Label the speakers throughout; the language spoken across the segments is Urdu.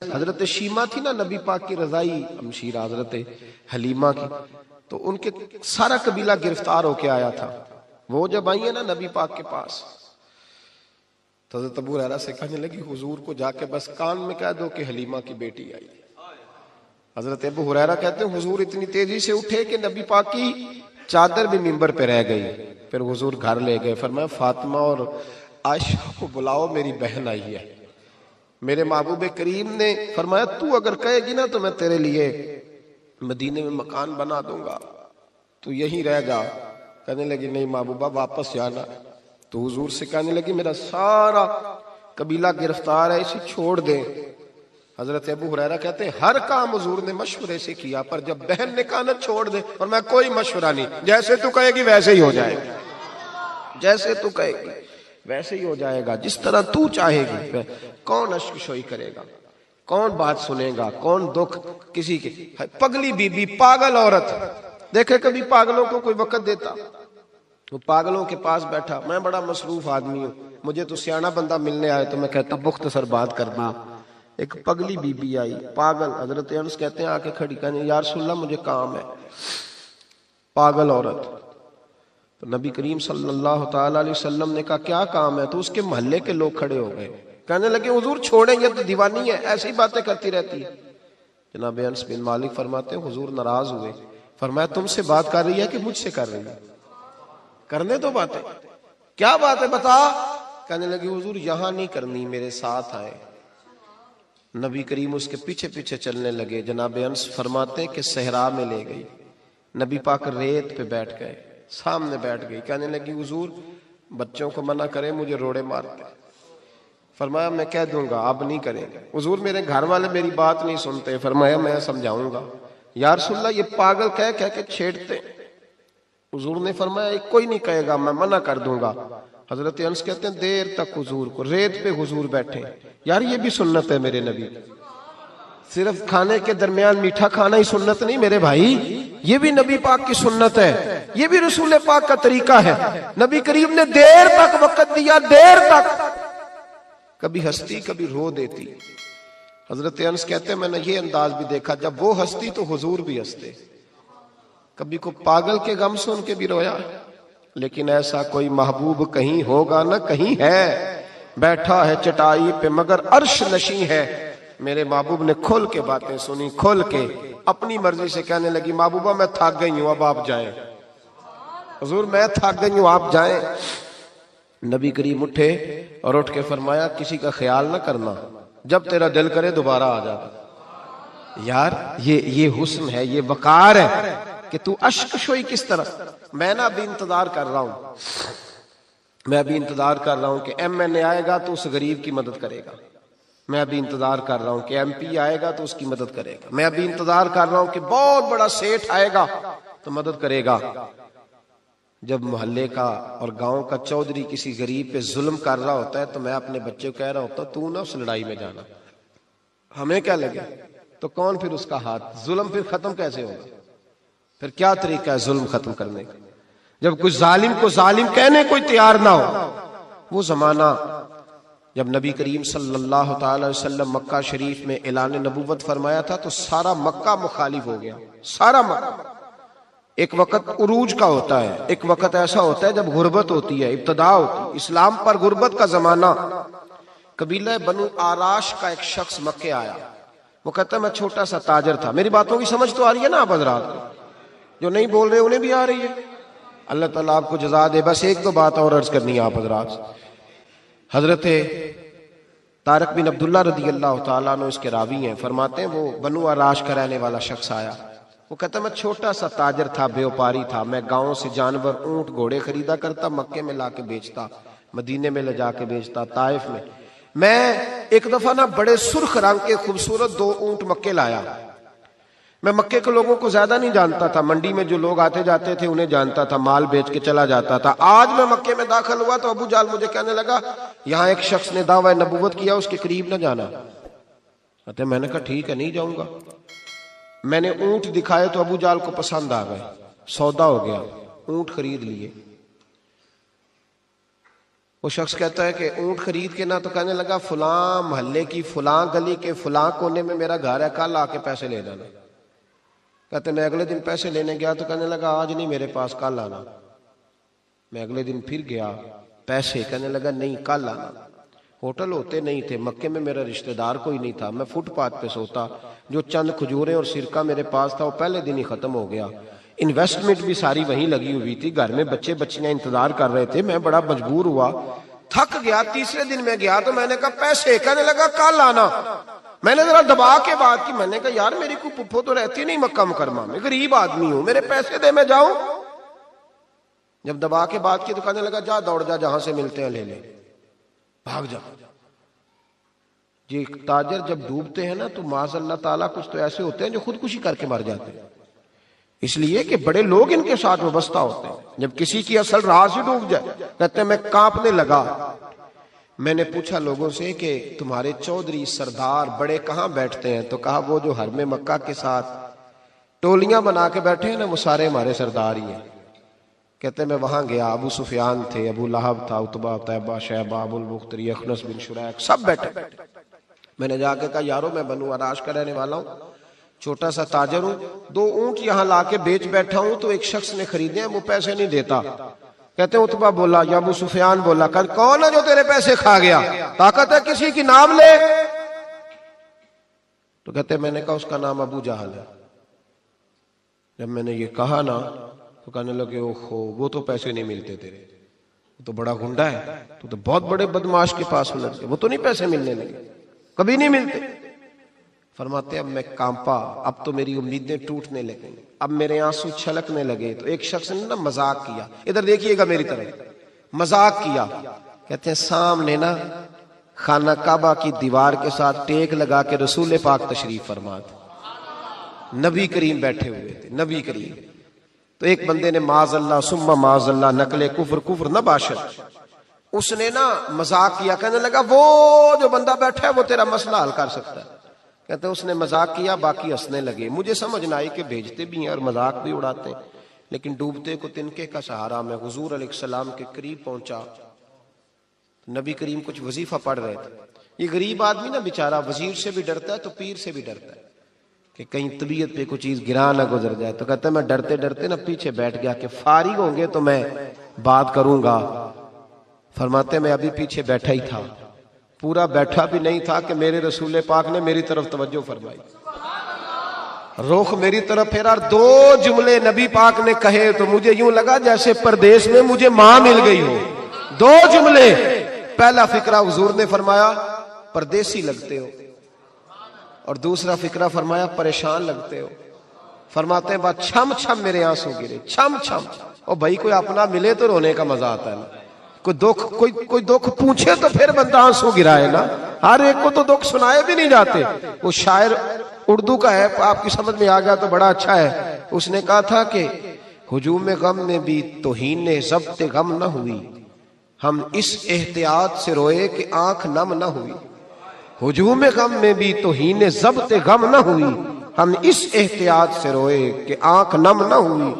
Speaker 1: حضرت شیما تھی نا نبی پاک کی رضائی ہمشیرہ حضرت حلیمہ کی، تو ان کے سارا قبیلہ گرفتار ہو کے آیا تھا. وہ جب آئی ہیں نا نبی پاک کے پاس تو حضرت ابو ہریرہ سے کہنے لگی حضور کو جا کے بس کان میں کہہ دو کہ حلیمہ کی بیٹی آئی. حضرت ابو ہریرہ کہتے ہیں حضور اتنی تیزی سے اٹھے کہ نبی پاک کی چادر بھی منبر پہ رہ گئی. پھر حضور گھر لے گئے، فرمایا فاطمہ اور عائشہ کو بلاؤ، میری بہن آئی ہے. میرے محبوب کریم نے فرمایا تو اگر کہے گی نا تو میں تیرے لیے مدینے میں مکان بنا دوں گا، تو یہیں رہ جا. کہنے لگی نہیں محبوبہ واپس جانا. تو حضور سے کہنے لگی میرا سارا قبیلہ گرفتار ہے، اسے چھوڑ دیں. حضرت ابو ہریرہ کہتے ہیں ہر کام حضور نے مشورے سے کیا، پر جب بہن نے کہا نہ چھوڑ دے، اور میں کوئی مشورہ نہیں، جیسے تو کہے گی ویسے ہی ہو جائے گا، جیسے تو کہے گی ویسے ہی ہو جائے گا، جس طرح تو چاہے گی. کون اشک شوئی کرے گا، کون بات سنے گا، کون دکھ کسی کے. پگلی بی بی، پاگل عورت، دیکھے کبھی پاگلوں کو کوئی وقت دیتا؟ وہ پاگلوں کے پاس بیٹھا، میں بڑا مصروف آدمی ہوں، مجھے تو سیاںا بندہ ملنے آئے تو میں کہتا مختصر بات کرنا. ایک پگلی بی بی آئی، پاگل. حضرت انس کہتے ہیں آ کے کھڑی، کہنے یا رسول اللہ مجھے کام ہے. پاگل عورت. تو نبی کریم صلی اللہ تعالی علیہ وسلم نے کہا کیا کام ہے؟ تو اس کے محلے کے لوگ کھڑے ہو گئے، کہنے لگے حضور چھوڑیں، یہ تو دیوانی ہے، ایسی باتیں کرتی رہتی ہے. جناب انس بن مالک فرماتے ہیں حضور ناراض ہوئے، فرمایا تم سے بات کر رہی ہے کہ مجھ سے کر رہی ہے؟ کرنے دو باتیں. کیا بات ہے بتا؟ کہنے لگی حضور یہاں نہیں کرنی، میرے ساتھ آئے. نبی کریم اس کے پیچھے پیچھے چلنے لگے. جناب انس فرماتے ہیں کہ صحرا میں لے گئی، نبی پاک ریت پہ بیٹھ گئے، سامنے بیٹھ گئی. کہنے لگی حضور بچوں کو منع کریں، مجھے روڑے مارتے. فرمایا میں کہہ دوں گا، اب نہیں کریں گے. حضور میرے گھر والے میری بات نہیں سنتے. فرمایا میں سمجھاؤں گا. یا رسول اللہ یہ پاگل کہہ کہہ کے چھیڑتے. حضور نے فرمایا کوئی نہیں کہے گا، میں منع کر دوں گا. حضرت انس کہتے ہیں دیر تک حضور کو ریت پہ حضور بیٹھے. یار یہ بھی سنت ہے میرے نبی، صرف کھانے کے درمیان میٹھا کھانا ہی سنت نہیں میرے بھائی، یہ بھی نبی پاک کی سنت ہے، یہ بھی رسول پاک کا طریقہ ہے. نبی کریم نے دیر تک وقت دیا، دیر تک. کبھی ہستی کبھی رو دیتی. حضرت انس کہتے ہیں میں نے یہ انداز بھی دیکھا، جب وہ ہستی تو حضور بھی ہستے. کبھی کو پاگل کے غم سن کے بھی رویا. لیکن ایسا کوئی محبوب کہیں ہوگا نہ کہیں ہے، بیٹھا ہے چٹائی پہ مگر عرش نشیں ہے. میرے محبوب نے کھل کے باتیں سنی، کھل کے اپنی مرضی سے. کہنے لگی محبوبہ میں تھک گئی ہوں، اب آپ جائیں. حضور میں تھک گئی ہوں، آپ جائیں. نبی کریم اٹھے اور اٹھ کے فرمایا کسی کا خیال نہ کرنا، جب تیرا دل کرے دوبارہ آ جا. یار یہ حسن ہے، یہ وقار ہے کہ تو اشک شوئی کس طرح. میں نا ابھی انتظار کر رہا ہوں، میں ابھی انتظار کر رہا ہوں کہ ایم این اے آئے گا تو اس غریب کی مدد کرے گا. میں ابھی انتظار کر رہا ہوں کہ ایم پی آئے گا تو اس کی مدد کرے گا. میں ابھی انتظار کر رہا ہوں کہ بہت بڑا سیٹھ آئے گا تو مدد کرے گا. جب محلے کا اور گاؤں کا چودھری کسی غریب پہ ظلم کر رہا ہوتا ہے تو میں اپنے بچے کو کہہ رہا ہوتا تو نہ اس لڑائی میں جانا، ہمیں کیا لگے. تو کون پھر اس کا ہاتھ، ظلم پھر ختم کیسے ہوگا؟ پھر کیا طریقہ ہے ظلم ختم کرنے کا؟ جب کوئی ظالم کو ظالم کہنے کوئی تیار نہ ہو. وہ زمانہ جب نبی کریم صلی اللہ تعالی وسلم مکہ شریف میں اعلان نبوت فرمایا تھا تو سارا مکہ مخالف ہو گیا، سارا مکہ. ایک وقت عروج کا ہوتا ہے، ایک وقت ایسا ہوتا ہے جب غربت ہوتی ہے، ابتدا ہوتی ہے اسلام پر غربت کا زمانہ. قبیلہ بنو آراش کا ایک شخص مکے آیا، وہ کہتا ہے میں چھوٹا سا تاجر تھا. میری باتوں کی سمجھ تو آ رہی ہے نا آپ حضرات؟ جو نہیں بول رہے انہیں بھی آ رہی ہے. اللہ تعالیٰ آپ کو جزا دے. بس ایک دو بات اور عرض کرنی ہے آپ حضرات. حضرت طارق بن عبداللہ رضی اللہ تعالیٰ عنہ اس کے راوی ہیں، فرماتے ہیں وہ بنو آراش کا رہنے والا شخص آیا. وہ کہتا ہے میں چھوٹا سا تاجر تھا، بیوپاری تھا. میں گاؤں سے جانور اونٹ گھوڑے خریدا کرتا، مکے میں لا کے بیچتا، مدینے میں لے جا کے بیچتا، طائف میں. میں ایک دفعہ نا بڑے سرخ رنگ کے خوبصورت 2 اونٹ مکے لایا. میں مکے کے لوگوں کو زیادہ نہیں جانتا تھا، منڈی میں جو لوگ آتے جاتے تھے انہیں جانتا تھا، مال بیچ کے چلا جاتا تھا. آج میں مکے میں داخل ہوا تو ابو جال مجھے کہنے لگا یہاں ایک شخص نے دعویٰ نبوت کیا، اس کے قریب نہ جانا. میں نے کہا ٹھیک ہے نہیں جاؤں گا. میں نے اونٹ دکھائے تو ابو جال کو پسند آ گئے، سودا ہو گیا، اونٹ خرید لیے. وہ شخص کہتا ہے کہ اونٹ خرید کے نا، تو کہنے لگا فلاں محلے کی فلاں گلی کے فلاں کونے میں میرا گھر ہے، کل آ کے پیسے لے جانا۔ کہتے میں اگلے دن پیسے لینے گیا تو کہنے لگا آج نہیں میرے پاس، کل آنا۔ میں اگلے دن پھر گیا پیسے، کہنے لگا نہیں کل آنا۔ ہوٹل ہوتے نہیں تھے، مکے میں میرا رشتہ دار کوئی نہیں تھا، میں فٹ پاتھ پہ سوتا، جو چند کھجوریں اور سرکہ میرے پاس تھا وہ پہلے دن ہی ختم ہو گیا۔ انویسٹمنٹ بھی ساری وہیں لگی ہوئی تھی، گھر میں بچے بچیاں انتظار کر رہے تھے، میں بڑا مجبور ہوا، تھک گیا۔ تیسرے دن میں گیا تو میں نے کہا پیسے، کہنے لگا کل آنا۔ میں نے ذرا دبا کے بات کی، میں نے کہا یار میری کوئی پھپھو تو رہتی نہیں مکہ مکرمہ میں، غریب آدمی ہوں، میرے پیسے دے میں جاؤں۔ جب دبا کے بات کی تو کہنے لگا جا دوڑ جا، جہاں سے ملتے ہیں لے لے، بھاگ جا۔ جی تاجر جب ڈوبتے ہیں نا تو معاذ اللہ تعالیٰ کچھ تو ایسے ہوتے ہیں جو خودکشی کر کے مر جاتے ہیں، اس لیے کہ بڑے لوگ ان کے ساتھ وابستہ ہوتے ہیں۔ جب کسی کی اصل راہ سے ڈوب جائے کہتے ہیں میں کانپنے لگا۔ میں نے پوچھا لوگوں سے کہ تمہارے چودھری سردار بڑے کہاں بیٹھتے ہیں؟ تو کہا وہ جو حرم مکہ کے ساتھ ٹولیاں بنا کے بیٹھے ہیں نا، وہ سارے ہمارے سردار ہی ہیں۔ کہتے میں وہاں گیا، ابو سفیان تھے، ابو لہب تھا، عتبہ، طیبہ، شیبہ، ابو البختری، اخنس بن شریک، سب بیٹھے۔ میں نے جا کے کہا یارو میں بنو عراش کا رہنے والا ہوں، چھوٹا سا تاجر ہوں، 2 اونٹ یہاں لا کے بیچ بیٹھا ہوں تو ایک شخص نے خریدے ہیں، وہ پیسے نہیں دیتا۔ کہتے ہیں عتبہ بولا یا ابو سفیان بولا، کون ہے جو تیرے پیسے کھا گیا؟ طاقت ہے کسی کی نام لے؟ تو کہتے ہیں میں نے کہا اس کا نام ابو جہل ہے۔ جب میں نے یہ کہا نا تو کہنے لگے اوہو وہ تو پیسے نہیں ملتے تیرے، وہ تو بڑا گنڈا ہے، تو بہت بڑے بدماش کے پاس ہونا چاہیے، وہ تو نہیں پیسے ملنے لگے، کبھی نہیں ملتے۔ فرماتے اب میں کانپا، اب تو میری امیدیں ٹوٹنے لگیں، اب میرے آنسو چھلکنے لگے۔ تو ایک شخص نے نا مذاق کیا، ادھر دیکھیے گا میری طرف، مذاق کیا۔ کہتے ہیں سامنے نا خانہ کعبہ کی دیوار کے ساتھ ٹیک لگا کے رسول پاک تشریف فرما تھے، نبی کریم بیٹھے ہوئے تھے، نبی کریم۔ تو ایک بندے نے معاذ اللہ ثم معاذ اللہ نقل کفر نہ باشد، اس نے نا مذاق کیا، کہنے لگا وہ جو بندہ بیٹھا ہے وہ تیرا مسئلہ حل کر سکتا ہے۔ کہتے ہیں اس نے مذاق کیا، باقی ہنسنے لگے۔ مجھے سمجھ نہ آئی کہ بھیجتے بھی ہیں اور مذاق بھی اڑاتے ہیں، لیکن ڈوبتے کو تنکے کا سہارا میں حضور علیہ السلام کے قریب پہنچا۔ نبی کریم کچھ وظیفہ پڑھ رہے تھے۔ یہ غریب آدمی نا بیچارہ وزیر سے بھی ڈرتا ہے تو پیر سے بھی ڈرتا ہے کہ کہیں طبیعت پہ کوئی چیز گرا نہ گزر جائے۔ تو کہتا ہے میں ڈرتے ڈرتے نا پیچھے بیٹھ گیا کہ فارغ ہوں گے تو میں بات کروں گا۔ فرماتے میں ابھی پیچھے بیٹھا ہی تھا، پورا بیٹھا بھی نہیں تھا کہ میرے رسول پاک نے میری طرف توجہ فرمائی، رخ میری طرف پھیرا، 2 جملے نبی پاک نے کہے تو مجھے یوں لگا جیسے پردیس میں مجھے ماں مل گئی ہو۔ 2 جملے، پہلا فقرہ حضور نے فرمایا پردیسی لگتے ہو، اور دوسرا فقرہ فرمایا پریشان لگتے ہو۔ فرماتے ہیں بات چھم چھم میرے آنسو گرے، چھم چھم۔ اور بھائی کوئی اپنا ملے تو رونے کا مزہ آتا ہے نا، کوئی دکھ پوچھے تو پھر بندہ آنسو گرائے نا، ہر ایک کو تو دکھ سنائے بھی نہیں جاتے۔ وہ شاعر اردو کا ہے، آپ کی سمجھ میں آ گیا تو بڑا اچھا ہے۔ اس نے کہا تھا کہ ہجوم غم میں بھی توہین ضبط غم نہ ہوئی، ہم اس احتیاط سے روئے کہ آنکھ نم نہ ہوئی۔ ہجوم غم میں بھی توہین ضبط غم نہ ہوئی، ہم اس احتیاط سے روئے کہ آنکھ نم نہ ہوئی۔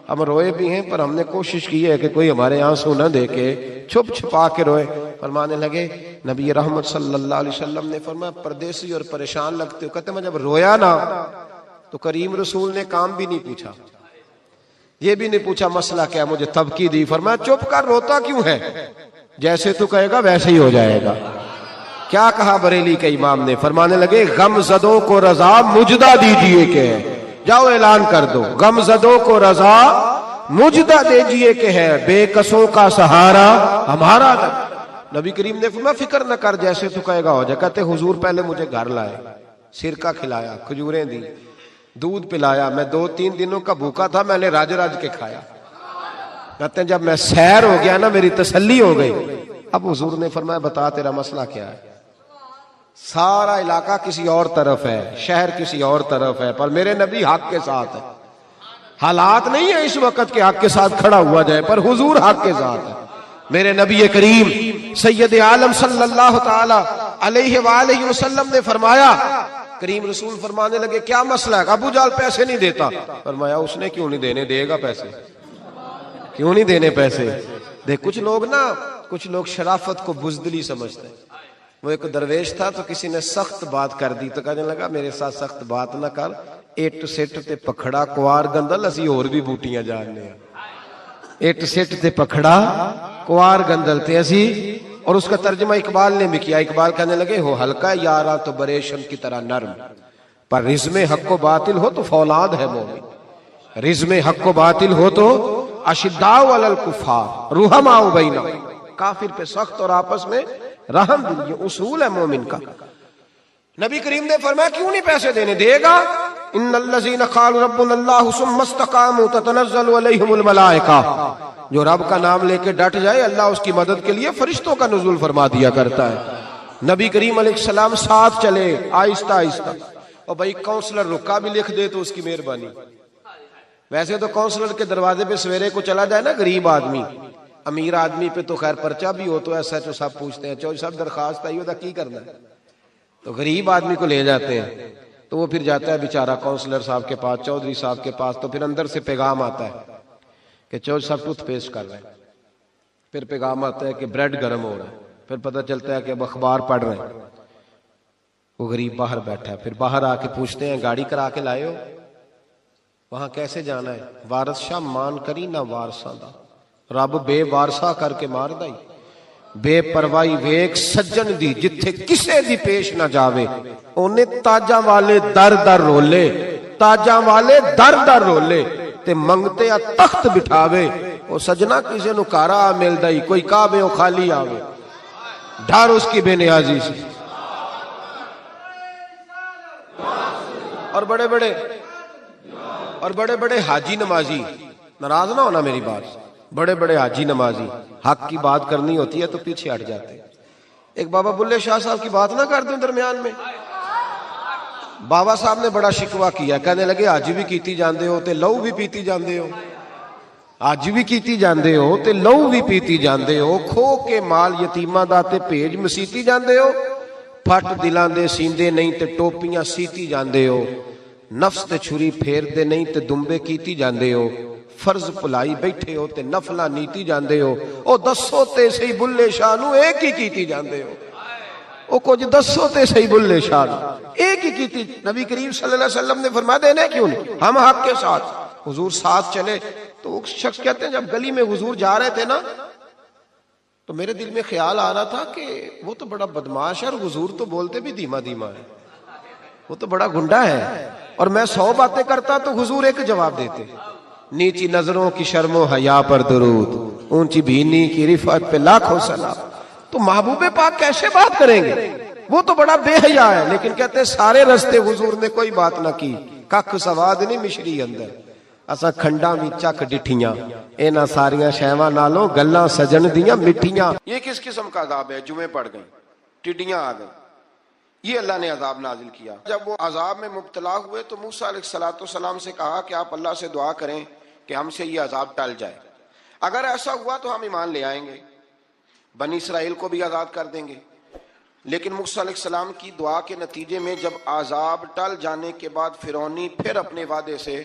Speaker 1: ہم روئے بھی ہیں پر ہم نے کوشش کی ہے کہ کوئی ہمارے آنسو نہ دیکھے، چھپ چھپا کے روئے۔ فرمانے لگے نبی رحمت صلی اللہ علیہ وسلم نے فرمایا پردیسی اور پریشان لگتے ہو۔ کہتے میں جب رویا نا تو کریم رسول نے کام بھی نہیں پوچھا، یہ بھی نہیں پوچھا مسئلہ کیا، مجھے تبکی دی۔ فرمایا چپ کر، روتا کیوں ہے؟ جیسے تو کہے گا ویسے ہی ہو جائے گا۔ کیا کہا بریلی کے امام نے؟ فرمانے لگے غم زدوں کو رضا مجدہ دیجئے کہ ہے، جاؤ اعلان کر دو، غم زدوں کو رضا مجدہ دیجئے کہ ہے، بے کسوں کا سہارا ہمارا۔ نبی کریم نے فرمایا فکر نہ کر، جیسے تو کہے گا ہو جائے۔ کہتے حضور پہلے مجھے گھر لائے، سرکہ کھلایا، کھجوریں دی، دودھ پلایا، میں 2-3 دنوں کا بھوکا تھا، میں نے راج کے کھایا۔ کہتے ہیں جب میں سیر ہو گیا نا میری تسلی ہو گئی۔ اب حضور نے فرمایا بتا تیرا مسئلہ کیا ہے؟ سارا علاقہ کسی اور طرف ہے، شہر کسی اور طرف ہے، پر میرے نبی حق کے ساتھ ہے۔ حالات نہیں ہے اس وقت کہ حق کے ساتھ کھڑا ہوا جائے، پر حضور حق کے ساتھ ہے۔ میرے نبی کریم سید عالم صلی اللہ تعالی علیہ وآلہ وسلم نے فرمایا، کریم رسول فرمانے لگے کیا مسئلہ ہے؟ ابو جہل پیسے نہیں دیتا۔ فرمایا اس نے کیوں نہیں دینے، دے گا پیسے، کیوں نہیں دینے پیسے؟ دیکھ کچھ لوگ نا کچھ لوگ شرافت کو بزدلی سمجھتے ہیں. وہ ایک درویش تھا تو کسی نے سخت بات کر دی تو کہنے لگا میرے ساتھ سخت بات نہ کر, اٹ سٹ تے پکھڑا کوار گندل اسی اور بھی بوٹیاں جاننے ہیں. اٹ سٹ تے پکھڑا کوار گندل تے اسی. اور اس کا ترجمہ اقبال نے بھی کیا. اقبال کہنے لگے ہو ہلکا یارا تو بریشم کی طرح نرم, پر رزم حق و باطل ہو تو فولاد ہے مومن. رزم حق و باطل ہو تو اشداء علی الکفار رحماء بینہم, کافر پہ سخت اور آپس میں رحم دل, یہ اصول ہے مومن کا. نبی کریم نے فرمایا کیوں نہیں پیسے دینے, دے گا. ان الذین قالوا ربنا اللہ ثم استقاموا تتنزل علیہم الملائکہ, جو رب کا نام لے کے ڈٹ جائے اللہ اس کی مدد کے لیے فرشتوں کا نزول فرما دیا کرتا ہے. نبی کریم علیہ السلام ساتھ چلے آہستہ آہستہ. اور بھائی کونسلر رکا بھی لکھ دے تو اس کی مہربانی. ویسے تو کونسلر کے دروازے پہ سویرے کو چلا جائے نا غریب آدمی, امیر آدمی پہ تو خیر پرچہ بھی ہو تو ایسا ایچ او صاحب پوچھتے ہیں چوہدری صاحب درخواست آئی ہوتا کی کرنا ہے, تو غریب آدمی کو لے جاتے ہیں. تو وہ پھر جاتا ہے بیچارہ کونسلر صاحب کے پاس, چوہدری صاحب کے پاس. تو پھر اندر سے پیغام آتا ہے کہ چوہدری صاحب ٹوتھ پیسٹ کر رہے ہیں. پھر پیغام آتا ہے کہ بریڈ گرم ہو رہا ہے. پھر پتہ چلتا ہے کہ اب اخبار پڑھ رہے ہیں. وہ غریب باہر بیٹھا ہے. پھر باہر آ کے پوچھتے ہیں گاڑی کرا کے لائے ہو, وہاں کیسے جانا ہے؟ وارث شاہ مان کری نہ وارثاں دا, رب بے وارثا کر کے مار دائی. بے پروائی ویک سجن دی جتھے کسے دی پیش نہ جاوے, اونے تاجاں والے در در رولے, تاجاں والے در در رولے تے منگتے آ تخت بٹھاوے. او سجنا کسے نو کارا مل دائی, کوئی کعبے او خالی آوے, ڈھار اس کی بے نیازی سے. اور بڑے بڑے حاجی نمازی, ناراض نہ ہونا میری بات, بڑے بڑے حاجی نمازی حق کی بات کرنی ہوتی ہے تو پیچھے ہٹ جاتے ہیں. ایک بابا بلے شاہ صاحب کی بات نہ کر دیں درمیان میں. بابا صاحب نے بڑا شکوہ کیا, کہنے لگے حج بھی کیتی جاندے ہو تے لہو بھی پیتی جاندے ہو, حج بھی کیتی جاندے ہو تے لہو بھی پیتی جاندے ہو, کھو کے مال یتیماں دا تے بھیج مسیتی جاندے ہو, پھٹ دلاں دے سیندے نہیں تے ٹوپیاں سیتی جاندے ہو, نفس تے چھری پھیر دے نہیں تے دمبے کیتی جاندے ہو, فرض پلائی بیٹھے ہو تے نفلاں نیتی جاندے ہو. او دسو تے صحیح بلے شاہ نو ایک ہی کیتی جاندے ہو, او کچھ دسو تے صحیح بلے شاہ نو ایک ہی کیتی. نبی کریم صلی اللہ علیہ وسلم نے فرمایا دینے کیوں نہیں, ہم حق کے ساتھ. حضور ساتھ چلے تو وہ شخص کہتے ہیں جب گلی میں حضور جا رہے تھے نا تو میرے دل میں خیال آ رہا تھا کہ وہ تو بڑا بدماش ہے اور حضور تو بولتے بھی دھیما دھیما ہے, وہ تو بڑا گنڈا ہے, اور میں 100 باتیں کرتا تو حضور ایک جواب دیتے, نیچی نظروں کی شرم و حیا پر درود, اونچی بینی کی رفعت پہ لاکھوں سلام. تو محبوب پاک کیسے بات کریں گے, وہ تو بڑا بے حیا ہے. لیکن کہتے سارے رستے حضور نے کوئی بات نہ کی, ککھ سواد نہیں مشری اندر, اسا کھنڈاں وی چک ڈٹھیاں, اینا ساریاں شیواں نالوں گلاں سجن دیاں مٹھیاں. یہ کس قسم کا عذاب ہے؟ جمعے پڑ گئیں, ٹڈیاں آ گئیں, یہ اللہ نے عذاب نازل کیا. جب وہ عذاب میں مبتلا ہوئے تو موسیٰ علیہ السلام سے کہا کہ آپ اللہ سے دعا کریں کہ ہم سے یہ عذاب ٹل جائے. اگر ایسا ہوا تو ہم ایمان لے آئیں گے, بنی اسرائیل کو بھی آزاد کر دیں گے. لیکن موسیٰ علیہ السلام کی دعا کے نتیجے میں جب عذاب ٹل جانے کے بعد فرعونی پھر اپنے وعدے سے